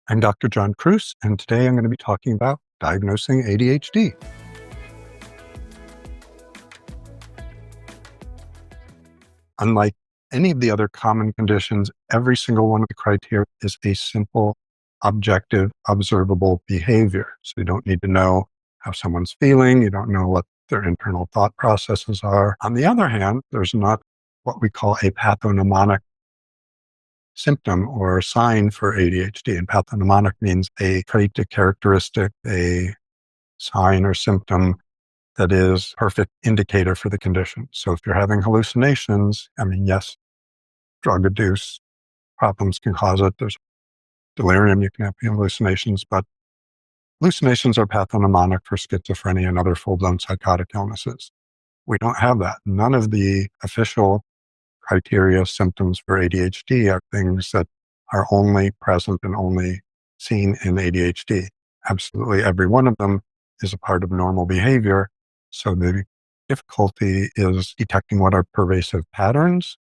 I'm Dr. John Kruse, and today I'm going to be talking about diagnosing ADHD. Unlike any of the other common conditions, every single one of the criteria is a simple, objective, observable behavior. So you don't need to know how someone's feeling. You don't know what their internal thought processes are. On the other hand, there's not what we call a pathognomonic symptom or sign for ADHD. And pathognomonic means a trait, a characteristic, a sign or symptom that is a perfect indicator for the condition. So if you're having hallucinations, yes, drug abuse problems can cause it. There's delirium, you can have hallucinations, but hallucinations are pathognomonic for schizophrenia and other full-blown psychotic illnesses. We don't have that. None of the official criteria, symptoms for ADHD are things that are only present and only seen in ADHD. Absolutely every one of them is a part of normal behavior. So the difficulty is detecting what are pervasive patterns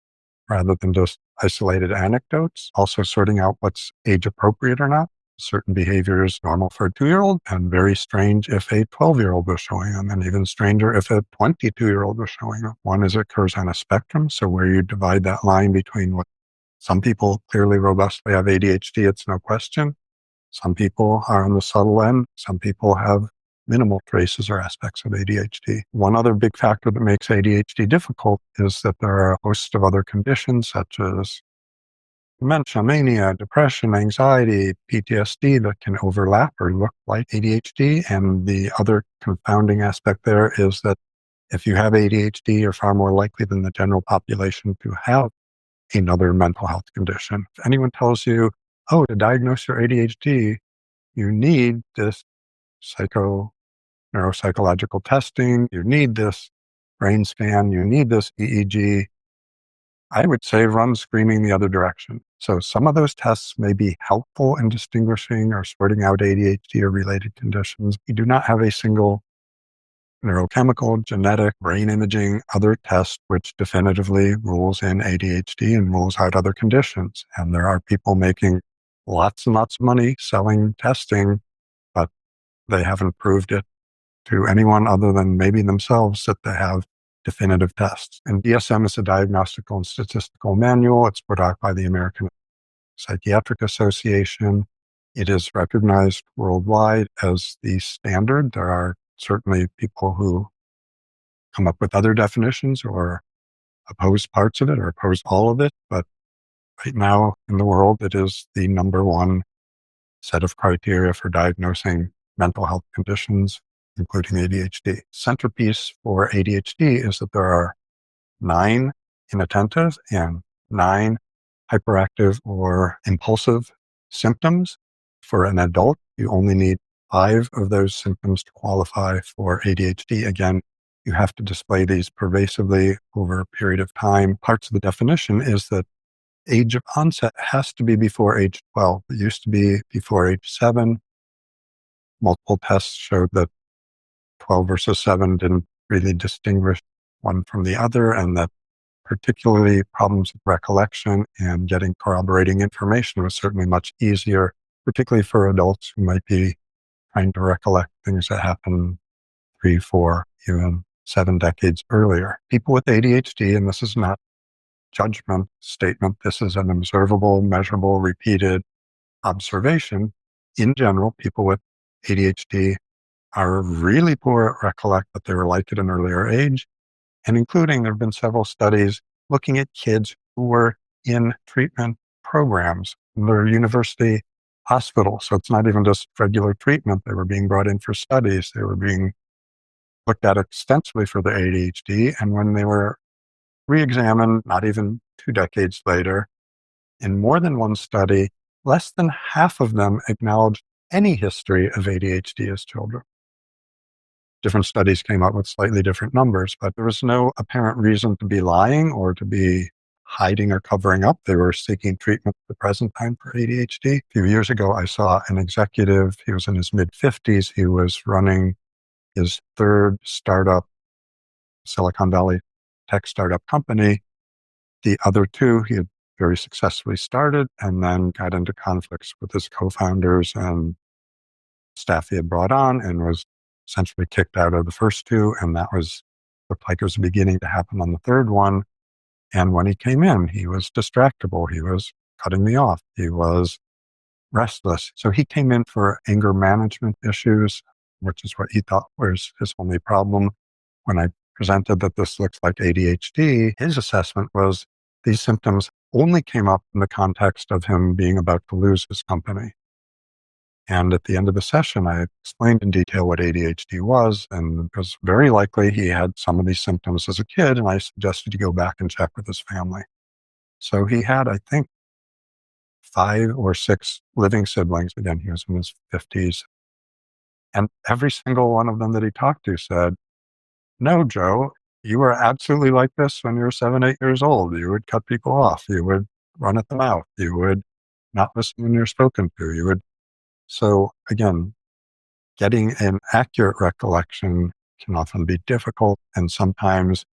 rather than just isolated anecdotes. Also sorting out what's age appropriate or not. Certain behavior is normal for a 2-year-old and very strange if a 12-year-old was showing them, and even stranger if a 22-year-old was showing them. One is it occurs on a spectrum, so where you divide that line between what some people clearly robustly have ADHD, it's no question. Some people are on the subtle end. Some people have minimal traces or aspects of ADHD. One other big factor that makes ADHD difficult is that there are a host of other conditions such as dementia, mania, depression, anxiety, PTSD that can overlap or look like ADHD. And the other confounding aspect there is that if you have ADHD, you're far more likely than the general population to have another mental health condition. If anyone tells you, oh, to diagnose your ADHD, you need this neuropsychological testing, you need this brain scan, you need this EEG, I would say run screaming the other direction. So some of those tests may be helpful in distinguishing or sorting out ADHD or related conditions. You do not have a single neurochemical, genetic, brain imaging, other test which definitively rules in ADHD and rules out other conditions. And there are people making lots and lots of money selling testing, but they haven't proved it to anyone other than maybe themselves that they have definitive tests. And DSM is a diagnostical and statistical manual. It's put out by the American Psychiatric Association. It is recognized worldwide as the standard. There are certainly people who come up with other definitions or oppose parts of it or oppose all of it. But right now in the world, it is the number one set of criteria for diagnosing mental health conditions, including ADHD. Centerpiece for ADHD is that there are 9 inattentive and 9 hyperactive or impulsive symptoms. For an adult, you only need 5 of those symptoms to qualify for ADHD. Again, you have to display these pervasively over a period of time. Parts of the definition is that age of onset has to be before age 12. It used to be before age 7. Multiple tests showed that 12 versus 7 didn't really distinguish one from the other, and that particularly problems with recollection and getting corroborating information was certainly much easier, particularly for adults who might be trying to recollect things that happened 3, 4, even 7 decades earlier. People with ADHD, and this is not judgment statement, this is an observable, measurable, repeated observation. In general, people with ADHD are really poor at recollect that they were like at an earlier age, and including there have been several studies looking at kids who were in treatment programs in their university hospital. So it's not even just regular treatment. They were being brought in for studies. They were being looked at extensively for their ADHD. And when they were re-examined, not even 2 decades later, in more than one study, less than half of them acknowledged any history of ADHD as children. Different studies came up with slightly different numbers, but there was no apparent reason to be lying or to be hiding or covering up. They were seeking treatment at the present time for ADHD. A few years ago, I saw an executive. He was in his mid-50s. He was running his 3rd startup, Silicon Valley tech startup company. The other 2, he had very successfully started and then got into conflicts with his co-founders and staff he had brought on and was essentially kicked out of the first two. And that looked like it was beginning to happen on the third one. And when he came in, he was distractible. He was cutting me off. He was restless. So he came in for anger management issues, which is what he thought was his only problem. When I presented that this looks like ADHD, his assessment was these symptoms only came up in the context of him being about to lose his company. And at the end of the session, I explained in detail what ADHD was, and it was very likely he had some of these symptoms as a kid, and I suggested he go back and check with his family. So he had, I think, 5 or 6 living siblings. Again, he was in his 50s. And every single one of them that he talked to said, "No, Joe, you were absolutely like this when you were 7, 8 years old. You would cut people off. You would run at the mouth. You would not listen when you're spoken to. You would." So again, getting an accurate recollection can often be difficult. And sometimes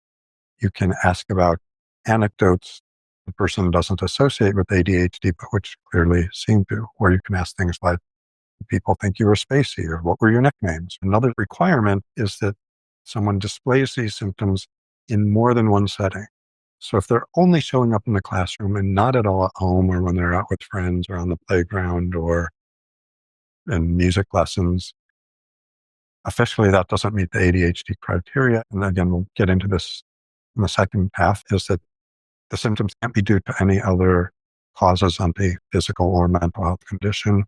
you can ask about anecdotes the person doesn't associate with ADHD, but which clearly seem to, or you can ask things like, people think you were spacey, or what were your nicknames? Another requirement is that someone displays these symptoms in more than one setting. So if they're only showing up in the classroom and not at all at home or when they're out with friends or on the playground or in music lessons, officially that doesn't meet the ADHD criteria. And again, we'll get into this in the second half, is that the symptoms can't be due to any other causes on the physical or mental health condition.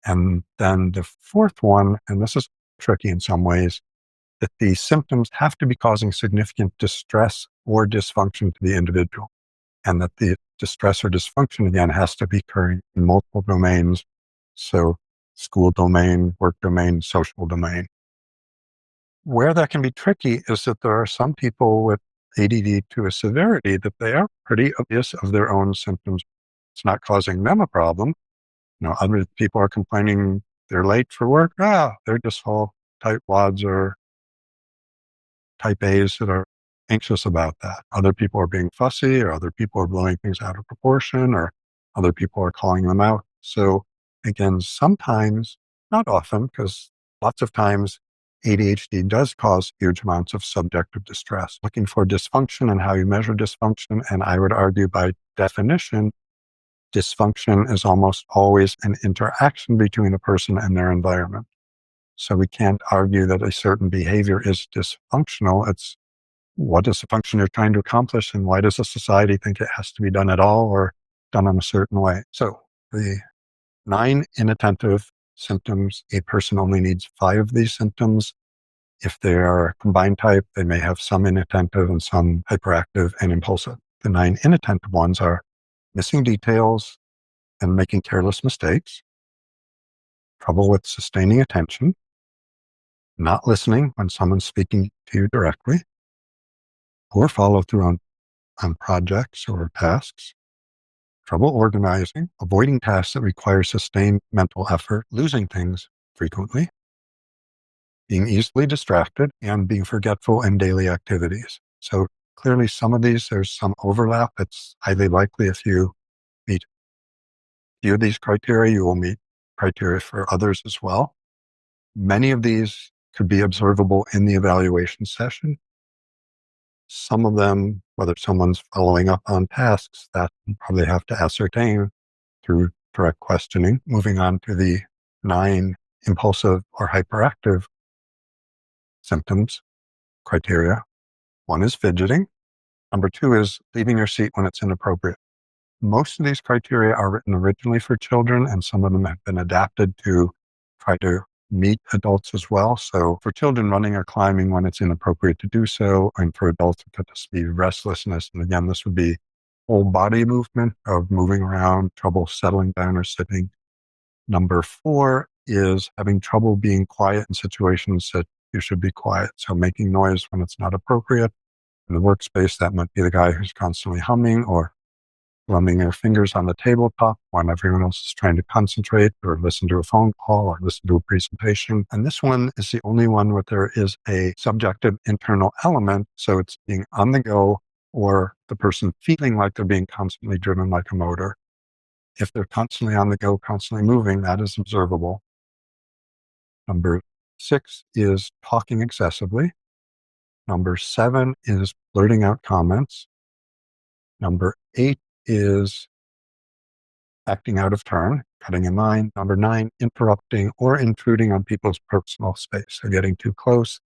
And then the fourth one, and this is tricky in some ways, that the symptoms have to be causing significant distress or dysfunction to the individual. And that the distress or dysfunction, again, has to be occurring in multiple domains. So school domain, work domain, social domain. Where that can be tricky is that there are some people with ADD to a severity that they are pretty obvious of their own symptoms. It's not causing them a problem. Other people are complaining they're late for work. They're just all type wads or type A's that are anxious about that. Other people are being fussy, or other people are blowing things out of proportion, or other people are calling them out. So again, sometimes, not often, because lots of times ADHD does cause huge amounts of subjective distress. Looking for dysfunction and how you measure dysfunction, and I would argue by definition, dysfunction is almost always an interaction between a person and their environment. So we can't argue that a certain behavior is dysfunctional. It's what is the function you're trying to accomplish, and why does a society think it has to be done at all or done in a certain way? So the 9 inattentive symptoms, a person only needs 5 of these symptoms. If they are combined type, they may have some inattentive and some hyperactive and impulsive. The 9 inattentive ones are missing details and making careless mistakes, trouble with sustaining attention, not listening when someone's speaking to you directly, poor follow through on projects or tasks, trouble organizing, avoiding tasks that require sustained mental effort, losing things frequently, being easily distracted, and being forgetful in daily activities. So clearly some of these, there's some overlap. It's highly likely if you meet a few of these criteria, you will meet criteria for others as well. Many of these could be observable in the evaluation session. Some of them, whether someone's following up on tasks, that you probably have to ascertain through direct questioning. Moving on to the 9 impulsive or hyperactive symptoms criteria. 1 is fidgeting. Number 2 is leaving your seat when it's inappropriate. Most of these criteria are written originally for children, and some of them have been adapted to try to meet adults as well. So for children, running or climbing when it's inappropriate to do so, and for adults, it could just be restlessness. And again, this would be whole body movement of moving around, trouble settling down or sitting. Number 4 is having trouble being quiet in situations that you should be quiet. So making noise when it's not appropriate. In the workspace, that might be the guy who's constantly humming or rubbing their fingers on the tabletop when everyone else is trying to concentrate or listen to a phone call or listen to a presentation. And this one is the only one where there is a subjective internal element. So it's being on the go or the person feeling like they're being constantly driven like a motor. If they're constantly on the go, constantly moving, that is observable. Number 6 is talking excessively. Number 7 is blurting out comments. Number 8 is acting out of turn, cutting in line. Number 9, interrupting or intruding on people's personal space. So getting too close,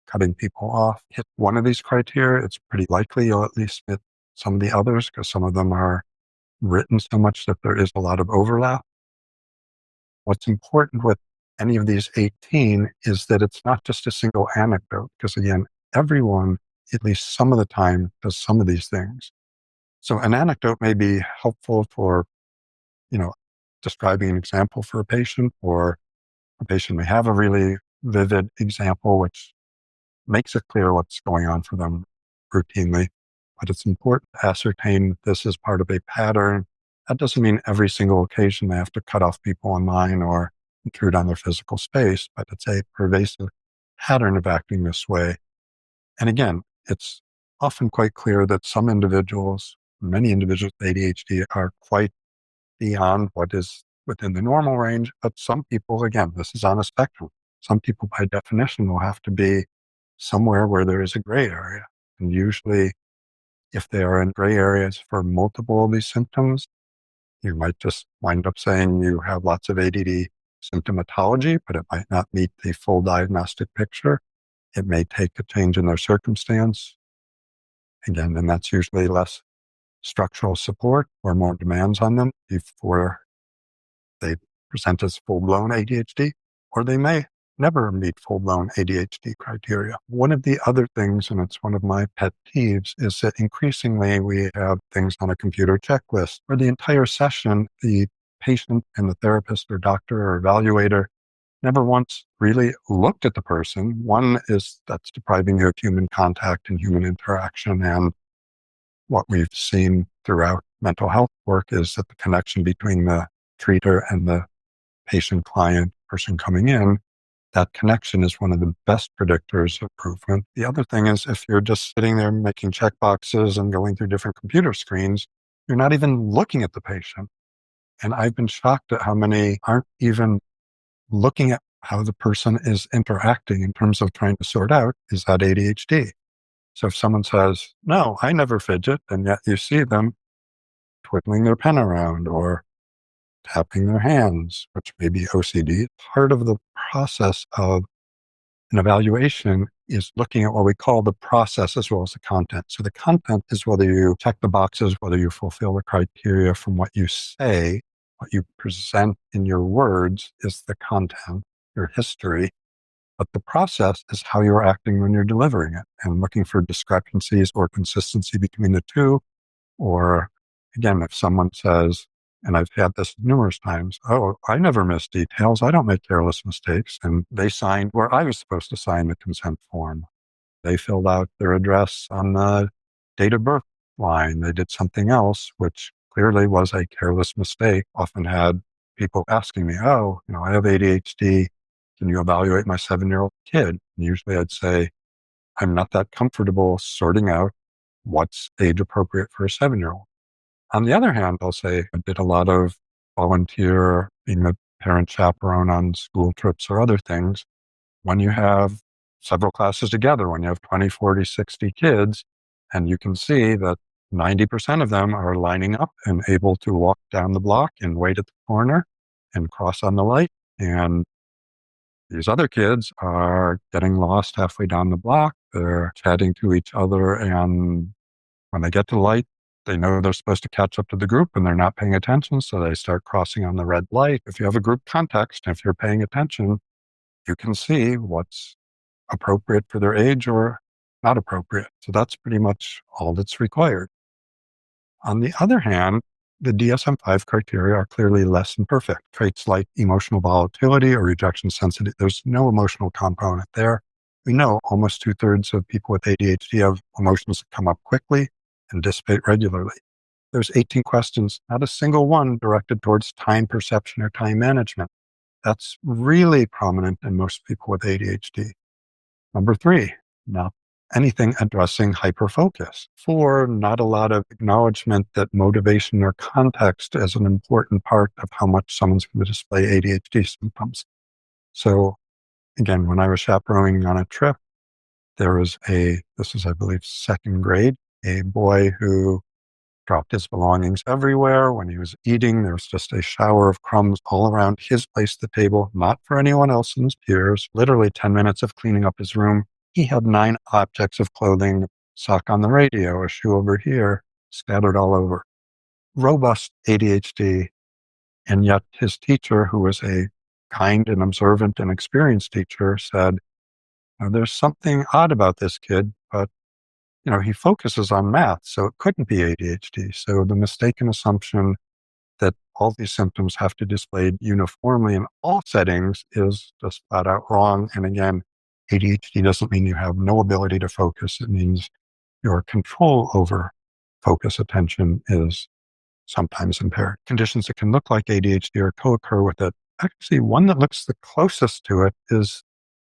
cutting people off. Hit one of these criteria, it's pretty likely you'll at least hit some of the others, because some of them are written so much that there is a lot of overlap. What's important with any of these 18 is that it's not just a single anecdote, because again, everyone, at least some of the time, does some of these things. So an anecdote may be helpful for, describing an example for a patient, or a patient may have a really vivid example, which makes it clear what's going on for them routinely. But it's important to ascertain this is part of a pattern. That doesn't mean every single occasion they have to cut off people online or intrude on their physical space, but it's a pervasive pattern of acting this way. And again, it's often quite clear that many individuals with ADHD are quite beyond what is within the normal range. But some people, again, this is on a spectrum. Some people by definition will have to be somewhere where there is a gray area. And usually if they are in gray areas for multiple of these symptoms, you might just wind up saying you have lots of ADD symptomatology, but it might not meet the full diagnostic picture. It may take a change in their circumstance. Again, and that's usually less structural support or more demands on them before they present as full-blown ADHD, or they may never meet full-blown ADHD criteria. One of the other things, and it's one of my pet peeves, is that increasingly we have things on a computer checklist where the entire session, the patient and the therapist or doctor or evaluator never once really looked at the person. One is that's depriving you of human contact and human interaction. And what we've seen throughout mental health work is that the connection between the treater and the patient, client, person coming in, that connection is one of the best predictors of improvement. The other thing is if you're just sitting there making check boxes and going through different computer screens, you're not even looking at the patient. And I've been shocked at how many aren't even looking at how the person is interacting in terms of trying to sort out, is that ADHD? So if someone says, no, I never fidget, and yet you see them twiddling their pen around or tapping their hands, which may be OCD. Part of the process of an evaluation is looking at what we call the process as well as the content. So the content is whether you check the boxes, whether you fulfill the criteria from what you say, what you present in your words is the content, your history. But the process is how you're acting when you're delivering it, and looking for discrepancies or consistency between the two. Or again, if someone says, and I've had this numerous times, oh, I never miss details. I don't make careless mistakes. And they signed where I was supposed to sign the consent form. They filled out their address on the date of birth line. They did something else, which clearly was a careless mistake. Often had people asking me, oh, I have ADHD. Can you evaluate my 7-year-old kid? And usually I'd say, I'm not that comfortable sorting out what's age appropriate for a 7-year-old. On the other hand, I'll say I did a lot of volunteer, being a parent chaperone on school trips or other things. When you have several classes together, when you have 20, 40, 60 kids, and you can see that 90% of them are lining up and able to walk down the block and wait at the corner and cross on the light. And these other kids are getting lost halfway down the block. They're chatting to each other, and when they get to the light, they know they're supposed to catch up to the group and they're not paying attention, so they start crossing on the red light. If you have a group context, if you're paying attention, you can see what's appropriate for their age or not appropriate. So that's pretty much all that's required. On the other hand, the DSM-5 criteria are clearly less than perfect. Traits like emotional volatility or rejection sensitivity, there's no emotional component there. We know almost 2/3 of people with ADHD have emotions that come up quickly and dissipate regularly. There's 18 questions, not a single one directed towards time perception or time management. That's really prominent in most people with ADHD. Number 3, not anything addressing hyperfocus. 4, not a lot of acknowledgement that motivation or context is an important part of how much someone's going to display ADHD symptoms. So again, when I was chaperoning on a trip, there was this was, I believe, second grade, a boy who dropped his belongings everywhere. When he was eating, there was just a shower of crumbs all around his place at the table, not for anyone else in his peers. Literally 10 minutes of cleaning up his room. He had 9 objects of clothing, sock on the radio, a shoe over here, scattered all over. Robust ADHD. And yet his teacher, who was a kind and observant and experienced teacher, said, there's something odd about this kid, but he focuses on math, so it couldn't be ADHD. So the mistaken assumption that all these symptoms have to be displayed uniformly in all settings is just flat out wrong. And again, ADHD doesn't mean you have no ability to focus. It means your control over focus attention is sometimes impaired. Conditions that can look like ADHD or co-occur with it. Actually, one that looks the closest to it is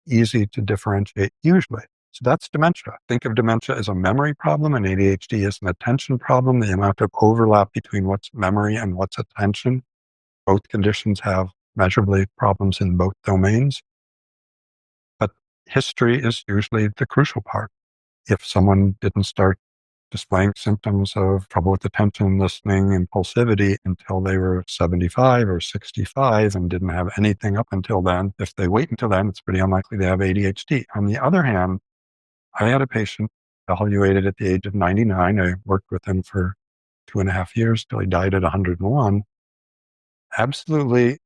easy to differentiate usually. So that's dementia. Think of dementia as a memory problem and ADHD as an attention problem. The amount of overlap between what's memory and what's attention. Both conditions have measurably problems in both domains. But history is usually the crucial part. If someone didn't start displaying symptoms of trouble with attention, listening, impulsivity until they were 75 or 65 and didn't have anything up until then, if they wait until then, it's pretty unlikely they have ADHD. On the other hand, I had a patient evaluated at the age of 99. I worked with him for 2.5 years till he died at 101. Absolutely,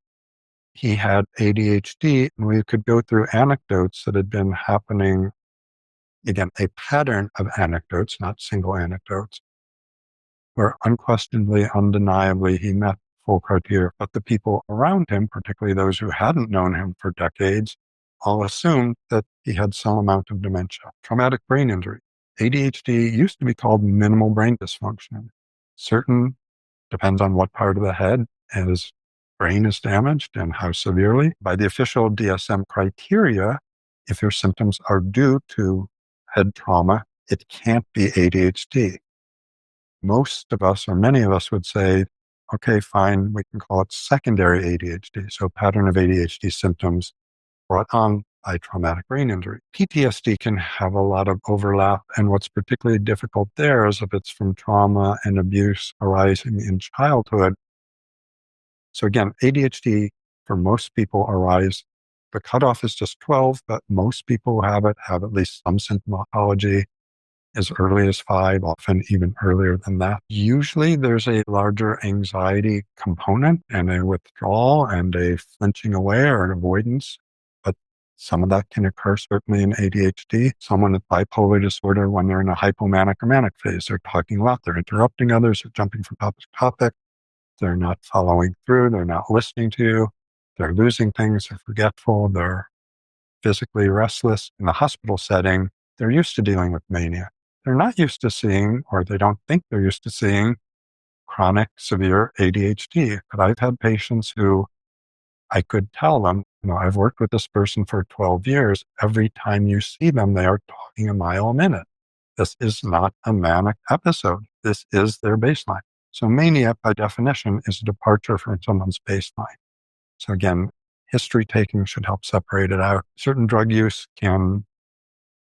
he had ADHD, and we could go through anecdotes that had been happening. Again, a pattern of anecdotes, not single anecdotes, where unquestionably, undeniably, he met full criteria. But the people around him, particularly those who hadn't known him for decades, all assumed that he had some amount of dementia. Traumatic brain injury. ADHD used to be called minimal brain dysfunction. Depends on what part of the head his brain is damaged and how severely. By the official DSM criteria, if your symptoms are due to head trauma, it can't be ADHD. Most of us, or many of us, would say, okay, fine, we can call it secondary ADHD. So pattern of ADHD symptoms brought on by traumatic brain injury. PTSD can have a lot of overlap, and what's particularly difficult there is if it's from trauma and abuse arising in childhood. So again, ADHD for most people arise, the cutoff is just 12, but most people who have it have at least some symptomatology as early as 5, often even earlier than that. Usually there's a larger anxiety component and a withdrawal and a flinching away or an avoidance, but some of that can occur certainly in ADHD. Someone with bipolar disorder, when they're in a hypomanic or manic phase, they're talking a lot, they're interrupting others, they're jumping from topic to topic, they're not following through, they're not listening to you, they're losing things, they're forgetful, they're physically restless. In the hospital setting, they're used to dealing with mania. They're not used to seeing, or they don't think they're used to seeing, chronic severe ADHD. But I've had patients who I could tell them, I've worked with this person for 12 years. Every time you see them, they are talking a mile a minute. This is not a manic episode. This is their baseline. So mania, by definition, is a departure from someone's baseline. So again, history taking should help separate it out. Certain drug use can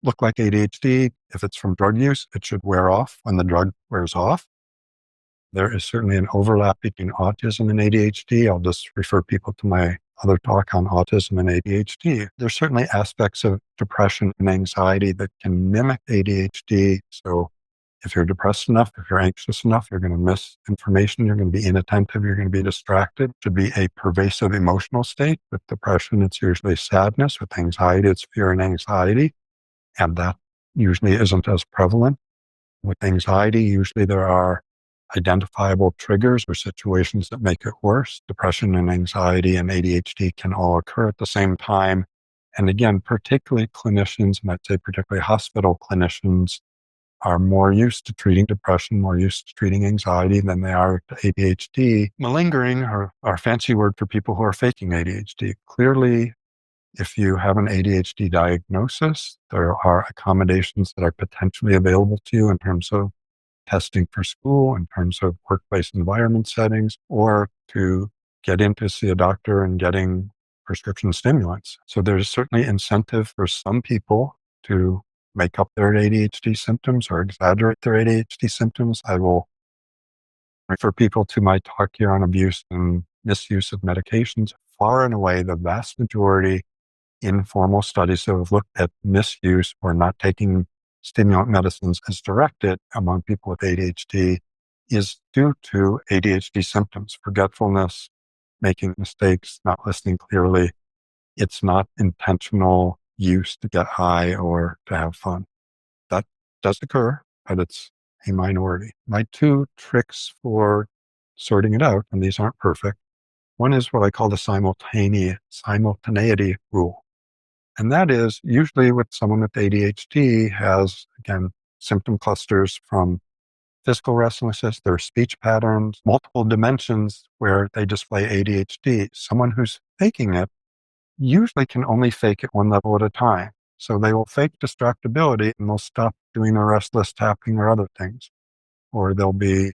look like ADHD. If it's from drug use, it should wear off when the drug wears off. There is certainly an overlap between autism and ADHD. I'll just refer people to my other talk on autism and ADHD. There's certainly aspects of depression and anxiety that can mimic ADHD. So if you're depressed enough, if you're anxious enough, you're going to miss information, you're going to be inattentive, you're going to be distracted. It should be a pervasive emotional state. With depression, it's usually sadness. With anxiety, it's fear and anxiety. And that usually isn't as prevalent. With anxiety, usually there are identifiable triggers or situations that make it worse. Depression and anxiety and ADHD can all occur at the same time. And again, particularly clinicians, and I'd say particularly hospital clinicians, are more used to treating depression, more used to treating anxiety than they are to ADHD. Malingering, or our fancy word for people who are faking ADHD. Clearly, If you have an ADHD diagnosis, there are accommodations that are potentially available to you in terms of testing for school, in terms of workplace environment settings, or to get in to see a doctor and getting prescription stimulants. So there's certainly incentive for some people to make up their ADHD symptoms or exaggerate their ADHD symptoms. I will refer people to my talk here on abuse and misuse of medications. Far and away, the vast majority informal studies that have looked at misuse or not taking stimulant medicines as directed among people with ADHD is due to ADHD symptoms, forgetfulness, making mistakes, not listening clearly. It's not intentional use to get high or to have fun. That does occur, but it's a minority. My two tricks for sorting it out, and these aren't perfect. One is what I call the simultaneity rule. And that is usually with someone with ADHD has, again, symptom clusters from physical restlessness, their speech patterns, multiple dimensions where they display ADHD. Someone who's faking it usually can only fake it one level at a time. So they will fake distractibility and they'll stop doing the restless tapping or other things. Or they'll be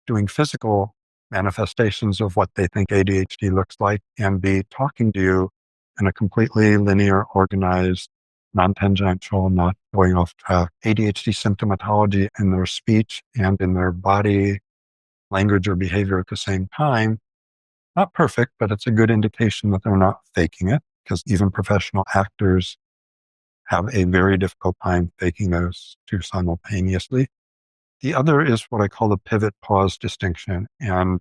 doing physical manifestations of what they think ADHD looks like and be talking to you in a completely linear, organized, non-tangential, not going off track ADHD symptomatology in their speech and in their body language or behavior at the same time. Not perfect, but it's a good indication that they're not faking it, because even professional actors have a very difficult time faking those two simultaneously. The other is what I call the pivot pause distinction. And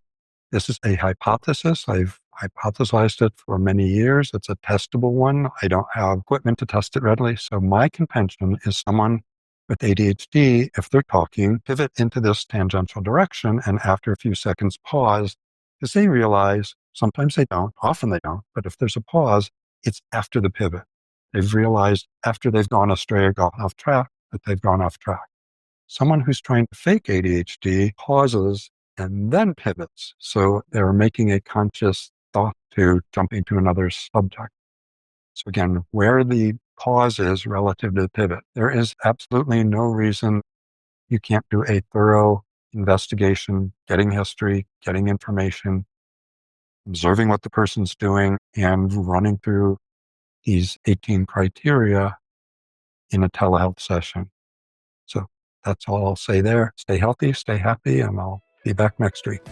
this is a hypothesis. I've hypothesized it for many years. It's a testable one. I don't have equipment to test it readily. So my contention is someone with ADHD, if they're talking, pivot into this tangential direction and after a few seconds pause, because they realize, sometimes they don't, often they don't, but if there's a pause, it's after the pivot. They've realized after they've gone astray or gone off track that they've gone off track. Someone who's trying to fake ADHD pauses and then pivots. So they're making a conscious thought to jumping to another subject. So again, where the pause is relative to the pivot, there is absolutely no reason you can't do a thorough investigation, getting history, getting information, observing what the person's doing, and running through these 18 criteria in a telehealth session. So that's all I'll say there. Stay healthy, stay happy, and I'll be back next week.